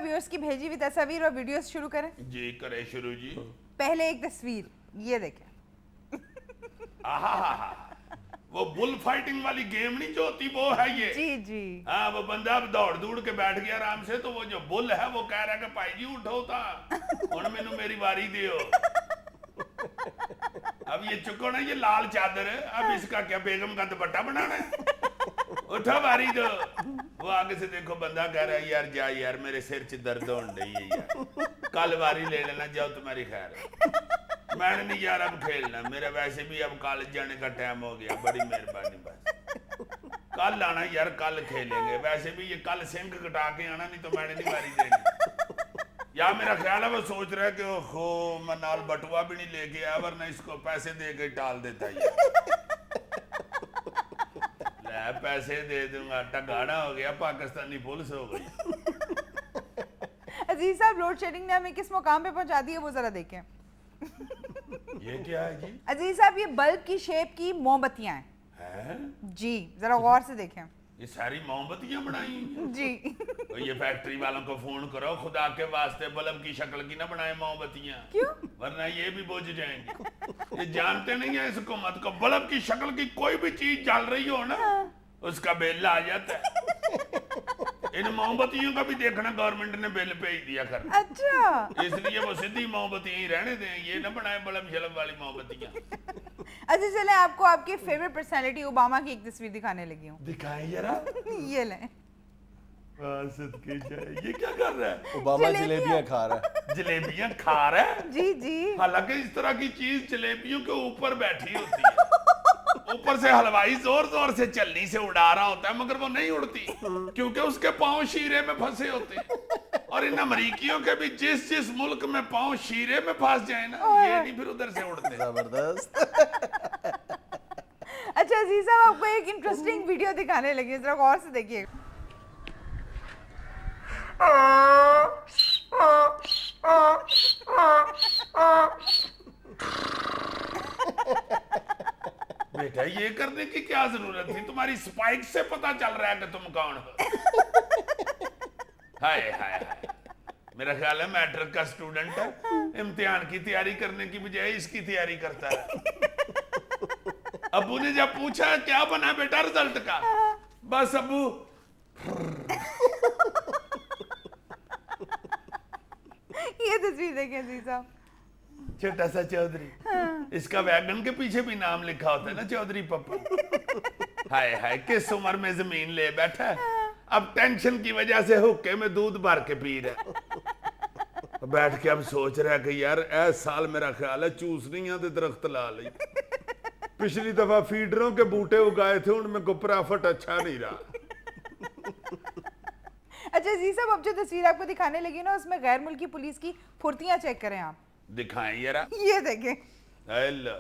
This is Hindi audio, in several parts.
व्यूअर्स की भेजी हुई तस्वीर और वीडियोस शुरू करें? जी करें शुरू जी। पहले एक तस्वीर ये देखें। आहा, वो बुल फाइटिंग वाली गेम नहीं जो होती वो है ये। जी जी। हाँ, वो बंदा अब दौड़ दूड़ के बैठ गया आराम से, तो वो जो बुल है वो कह रहा है कि भाई जी उठो था हुण मैनू मेरी वारी दियो। अब ये चुको ना ये लाल चादर, अब इसका क्या बेगम का दुपट्टा बनाना है? उठो वारी दो। वो आगे से देखो बंदा कह रहा है यार जा यार मेरे सिर च दर्द होने रही है यार, कल वारी ले लेना, जाओ तुम्हारी खैर है। मैंने नहीं यार अब खेलना, मेरा वैसे भी अब कॉलेज जाने का टाइम हो गया, बड़ी मेहरबानी बस कल आना यार, कल खेलेंगे। वैसे भी ये कल सिंह कटा के आना, नहीं तो मैंने नहीं वारी देनी। या मेरा ख्याल है वो सोच रहा है कि ओहो मैं नाल बटुआ भी नहीं लेके आया, वरना इसको पैसे दे के टाल देता है। ले पैसे दे दूंगा, टगाना हो गया, पाकिस्तानी पुलिस हो गई। अजीज साहब, लोड शेडिंग ने हमें किस मुकाम पे पहुंचा दिया वो जरा देखें। ये क्या है जी? अजीज साहब, ये बल्ब की शेप की मोमबत्तियां हैं? जी, जरा गौर से देखें। ये सारी मोमबत्तियां बनाई जी। तो ये फैक्ट्री वालों को फोन करो, खुदा के वास्ते बल्ब की शक्ल की ना बनाए मोमबत्तियां, क्यों? वरना ये भी बुझ जाएंगे। ये जानते नहीं है इस हुकूमत को, बल्ब की शक्ल की कोई भी चीज जल रही हो ना उसका बिल आ जाता है। इन मोमबत्तियों का भी देखना गवर्नमेंट ने बिल भेज दिया कर। अच्छा, इसलिए वो सीधी मोमबत्तियां ही रहने दें, ये ना बनाए बल्ब शलब वाली मोमबत्तियां। अच्छा चले, आपको आपकी फेवरेट पर्सनालिटी ओबामा की एक तस्वीर दिखाने लगी हूँ। दिखाएं जरा। ये लें। सदके जाए, ये क्या कर रहा है? ओबामा जलेबियां खा रहा है। जलेबियां खा रहा है? जी जी। हालांकि इस तरह की चीज जलेबियों के ऊपर बैठी होती है, ऊपर से हलवाई जोर जोर से चलनी से उड़ा रहा होता है, मगर वो नहीं उड़ती क्योंकि उसके पांव शीरे में फंसे होते हैं। और इन अमरीकियों के भी जिस जिस मुल्क में पांव शीरे में फंस जाए ना, ये नहीं फिर उधर से उड़ते। जबरदस्त। अच्छा अजीज साहब, आपको एक इंटरेस्टिंग वीडियो दिखाने लगी, जरा गौर से देखिए। बेटा ये करने की क्या जरूरत थी? तुम्हारी स्पाइक से पता चल रहा है कि तुम कौन हो। हाय हाय हाय, मेरा ख्याल है मैट्रिक का स्टूडेंट है, इम्तिहान की तैयारी करने की बजाय इसकी तैयारी करता है। अबू ने जब पूछा क्या बना बेटा रिजल्ट का, बस अबू ये तस्वीर देखें अजीज साहब। छोटा सा चौधरी, इसका वैगन के पीछे भी नाम लिखा होता है ना, चौधरी पप्पू। हाय हाय, किस उम्र में जमीन ले बैठा है, अब टेंशन की वजह से हुक्के में दूध भर के पी रहा है। बैठ के अब सोच रहा है कि यार इस साल मेरा ख्याल है चूसनियां दे दरख्त ला ली, पिछली दफा फीडरों के बूटे उगाए थे उनमें को प्रॉफिट अच्छा नहीं रहा। अच्छा अजीज साहब, अब जो तस्वीर आपको दिखाने लगी ना, उसमें गैर मुल्की पुलिस की फुर्तियां चेक करें आप। दिखाएं जरा। ये देखें। हेलो,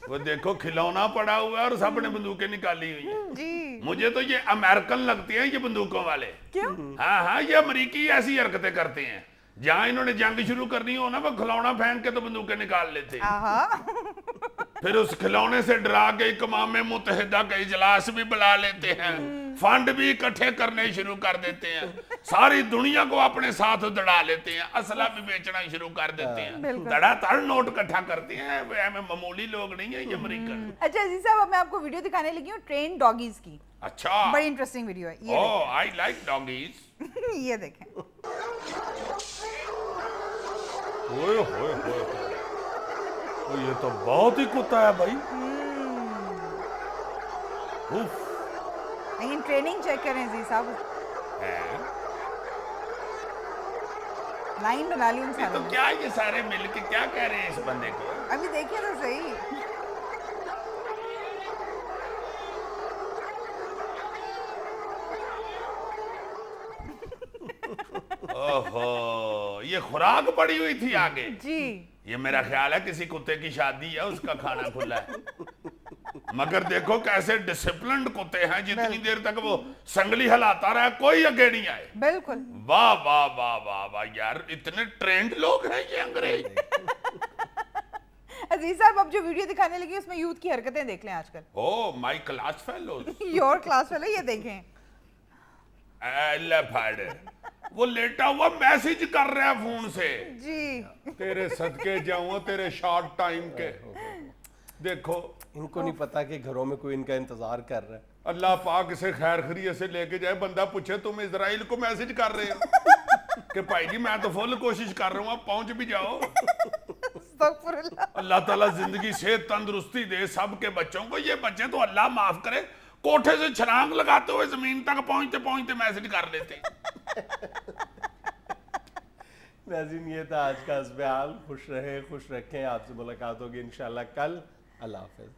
वो देखो खिलौना पड़ा हुआ है और सबने बंदूकें निकाली हुई हैं। जी। मुझे तो ये अमेरिकन लगते हैं ये बंदूकों वाले। क्यों? हाँ हाँ, ये अमरीकी ऐसी हरकतें करते हैं, जहां इन्होंने जंग शुरू करनी हो ना, वो खिलौना फेंक के तो बंदूकें निकाल लेते हैं। आहा। फिर उस खिलौने से डरा के इकमाम मुत्तहिदा का इजलास भी बुला लेते हैं, फंड भी इकट्ठे करने शुरू कर देते हैं, सारी दुनिया को अपने साथ दड़ा लेते हैं, असला भी बेचना शुरू कर देते हैं, धड़ाधड़ नोट इकट्ठा करते हैं। हमें मामूली लोग नहीं है ये अमेरिकन। अच्छा अजीज साहब, अब मैं आपको वीडियो दिखाने लगी हूँ ट्रेन डॉगीज की। अच्छा, बड़ी इंटरेस्टिंग वीडियो है ये। ओह आई लाइक डॉगीज। ये देखें। ओए होए होए, ये तो बहुत ही कुत्ता है भाई। उफ, लेकिन ट्रेनिंग चेक करें अजीज साहब, लाइन बना ली उन ये सारों तो ने। क्या ये सारे मिलके क्या कह रहे हैं इस बंदे को? अभी देखिए तो सही। ओहो, ये खुराक पड़ी हुई थी आगे। जी। ये मेरा ख्याल है किसी कुत्ते की शादी है, उसका खाना खुला है। मगर देखो कैसे डिसिप्लिन्ड कुत्ते हैं, जितनी देर तक वो संगली हिलाता रहा कोई आगे नहीं आए। बिल्कुल। वाह वाह वाह वाह वाह यार, इतने ट्रेंड लोग हैं ये अंग्रेज। अजीज साहब, अब जो वीडियो दिखाने लगी उसमें यूथ की हरकतें देख लें आजकल। Oh my class fellows, your class वाले, ये देखें। वो लेटा हुआ मैसेज कर रहा है फोन से। जी तेरे सदके जाऊं तेरे शॉर्ट टाइम के। देखो इनको नहीं पता कि घरों में कोई इनका इंतजार कर रहा है। अल्लाह पाक इसे खैर खैरियत से लेके जाए। बंदा पूछे तुम इजराइल को मैसेज कर रहे हो कि भाई जी मैं तो फुल कोशिश कर रहा हूँ, आप पहुंच भी जाओ। अस्तगफुरुल्लाह। अल्लाह ताला जिंदगी सेहत तंदुरुस्ती दे सबके बच्चों को। ये बच्चे तो अल्लाह माफ करे कोठे से छलांग लगाते हुए जमीन तक पहुंचते पहुंचते मैसेज कर लेते। नाज़रीन ये था आज का हस्बे हाल। खुश रहे खुश रखें। आपसे मुलाकात होगी इंशाल्लाह कल। अल्लाह हाफिज।